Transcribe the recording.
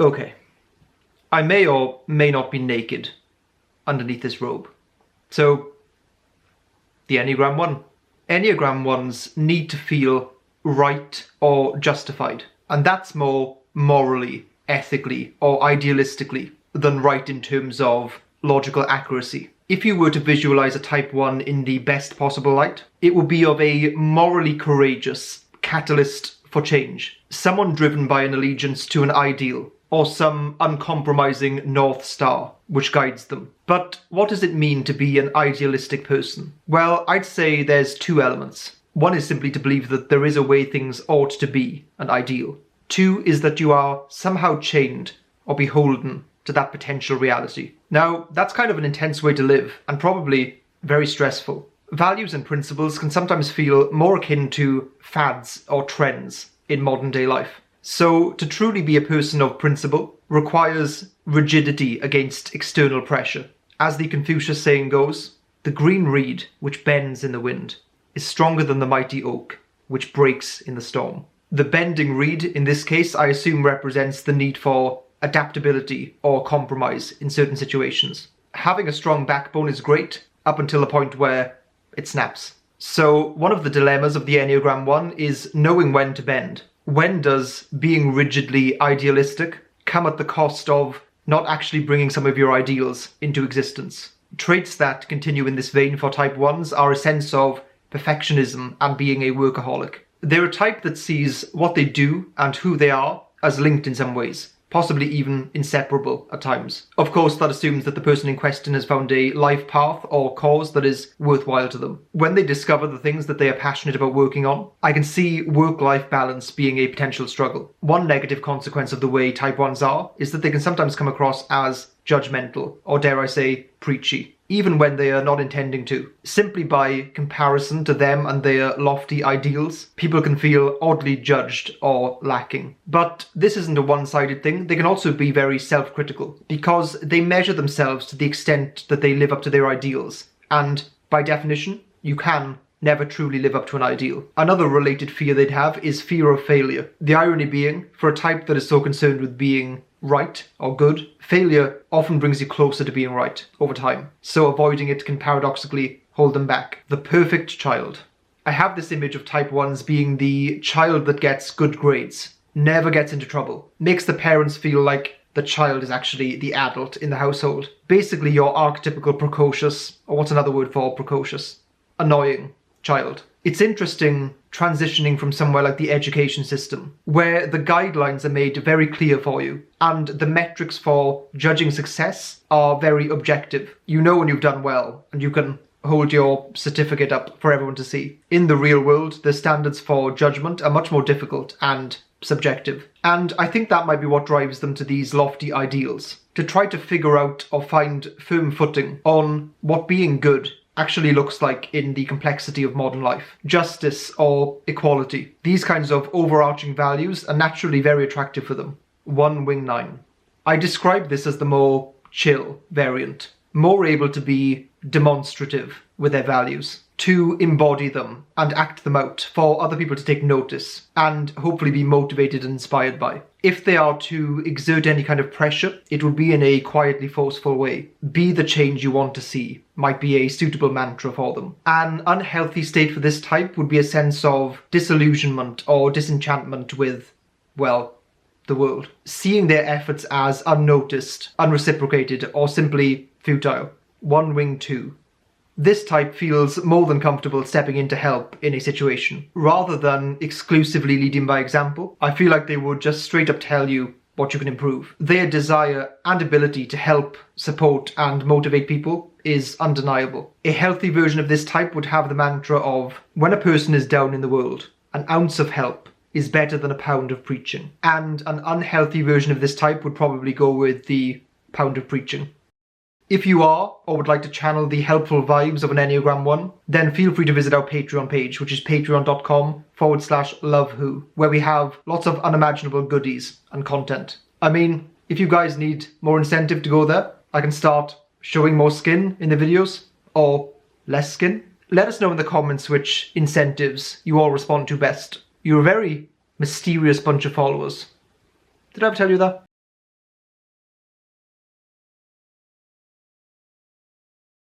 Okay, I may or may not be naked underneath this robe. So, the Enneagram 1. Enneagram 1s need to feel right or justified. And that's more morally, ethically, or idealistically than right in terms of logical accuracy. If you were to visualize a type 1 in the best possible light, it would be of a morally courageous catalyst for change. Someone driven by an allegiance to an ideal, or some uncompromising North Star which guides them. But what does it mean to be an idealistic person? Well, I'd say there's two elements. One is simply to believe that there is a way things ought to be, an ideal. Two is that you are somehow chained or beholden to that potential reality. Now, that's kind of an intense way to live, and probably very stressful. Values and principles can sometimes feel more akin to fads or trends in modern day life. So, to truly be a person of principle requires rigidity against external pressure. As the Confucius saying goes, the green reed which bends in the wind is stronger than the mighty oak which breaks in the storm. The bending reed, in this case, I assume represents the need for adaptability or compromise in certain situations. Having a strong backbone is great up until the point where it snaps. So, one of the dilemmas of the Enneagram 1 is knowing when to bend. When does being rigidly idealistic come at the cost of not actually bringing some of your ideals into existence? Traits that continue in this vein for type 1s are a sense of perfectionism and being a workaholic. They're a type that sees what they do and who they are as linked in some ways, possibly even inseparable at times. Of course, that assumes that the person in question has found a life path or cause that is worthwhile to them. When they discover the things that they are passionate about working on, I can see work-life balance being a potential struggle. One negative consequence of the way type 1s are is that they can sometimes come across as judgmental, or dare I say, preachy, even when they are not intending to. Simply by comparison to them and their lofty ideals, people can feel oddly judged or lacking. But this isn't a one-sided thing. They can also be very self-critical, because they measure themselves to the extent that they live up to their ideals. And by definition, you can never truly live up to an ideal. Another related fear they'd have is fear of failure. The irony being, for a type that is so concerned with being right or good, failure often brings you closer to being right over time. So avoiding it can paradoxically hold them back. The perfect child. I have this image of type 1s being the child that gets good grades, never gets into trouble, makes the parents feel like the child is actually the adult in the household. Basically your archetypical precocious, or what's another word for precocious? Annoying child. It's interesting transitioning from somewhere like the education system, where the guidelines are made very clear for you, and the metrics for judging success are very objective. You know when you've done well, and you can hold your certificate up for everyone to see. In the real world, the standards for judgment are much more difficult and subjective. And I think that might be what drives them to these lofty ideals, to try to figure out or find firm footing on what being good actually looks like in the complexity of modern life. Justice or equality. These kinds of overarching values are naturally very attractive for them. 1 Wing 9. I describe this as the more chill variant, more able to be demonstrative with their values, to embody them and act them out for other people to take notice and hopefully be motivated and inspired by. If they are to exert any kind of pressure, it would be in a quietly forceful way. Be the change you want to see might be a suitable mantra for them. An unhealthy state for this type would be a sense of disillusionment or disenchantment with, well, the world. Seeing their efforts as unnoticed, unreciprocated, or simply futile. 1 Wing 2. This type feels more than comfortable stepping in to help in a situation. Rather than exclusively leading by example, I feel like they would just straight up tell you what you can improve. Their desire and ability to help, support, and motivate people is undeniable. A healthy version of this type would have the mantra of, when a person is down in the world, an ounce of help is better than a pound of preaching. And an unhealthy version of this type would probably go with the pound of preaching. If you are, or would like to channel the helpful vibes of an Enneagram 1, then feel free to visit our Patreon page, which is patreon.com/lovewho, where we have lots of unimaginable goodies and content. I mean, if you guys need more incentive to go there, I can start showing more skin in the videos, or less skin. Let us know in the comments which incentives you all respond to best. You're a very mysterious bunch of followers. Did I ever tell you that?